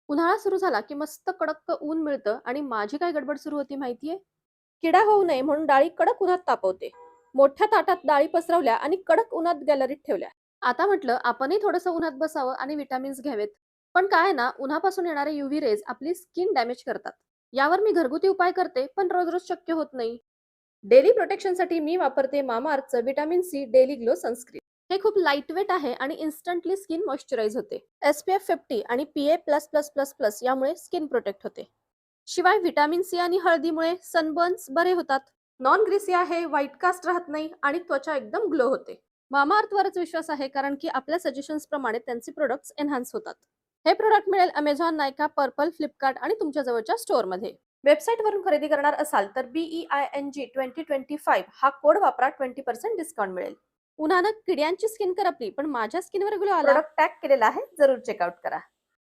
उन्हाळा सुरू झाला की मस्त कडक ऊन मिळतं आणि माझी काय गडबड सुरू होती माहितीये? किडा होऊ नये म्हणून डाळी कडक उन्हात तापवते. मोठ्या ताटात डाळी पसरवल्या आणि कडक उन्हात गॅलरीत ठेवल्या. आता म्हटलं आपणही थोडंसं उन्हात बसावं आणि विटामिन्स घ्यावेत. पण काय आहे ना, उन्हापासून येणारे यूव्ही रेज आपली स्किन डॅमेज करतात. यावर मी घरगुती उपाय करते, पण रोज रोज शक्य होत नाही. डेली प्रोटेक्शनसाठी मी वापरते मामाअर्थचं vitamin C daily glow sunscreen. हे खूप लाईटवेट आहे आणि इन्स्टंटली स्किन मॉइश्चराइज होते. SPF 50 आणि PA++++ यामुळे स्किन प्रोटेक्ट होते. शिवाय व्हिटॅमिन सी आणि हळदीमुळे सनबर्न्स बरे होतात. नॉन ग्रीसी आहे, व्हाईट कास्ट राहत नाही आणि त्वचा एकदम ग्लो होते. मामाअर्थवरच विश्वास आहे, कारण की आपल्या सजेशन्स प्रमाणे त्यांचे प्रोडक्ट्स एन्हान्स होतात. हे प्रोडक्ट मिळेल अमेझॉन, नायका, पर्पल, फ्लिपकार्ट आणि तुमच्या जवळच्या स्टोअरमध्ये. वेबसाईटवरून खरेदी करणार असाल तर BEING2025 हा कोड वापरा, 20% डिस्काउंट मिळेल. उन्हानं किड्यांची स्किन करपली पण माझ्या स्किनवर ग्लो आला. प्रोडक्ट टॅग केलेला आहे, जरूर चेकआउट करा.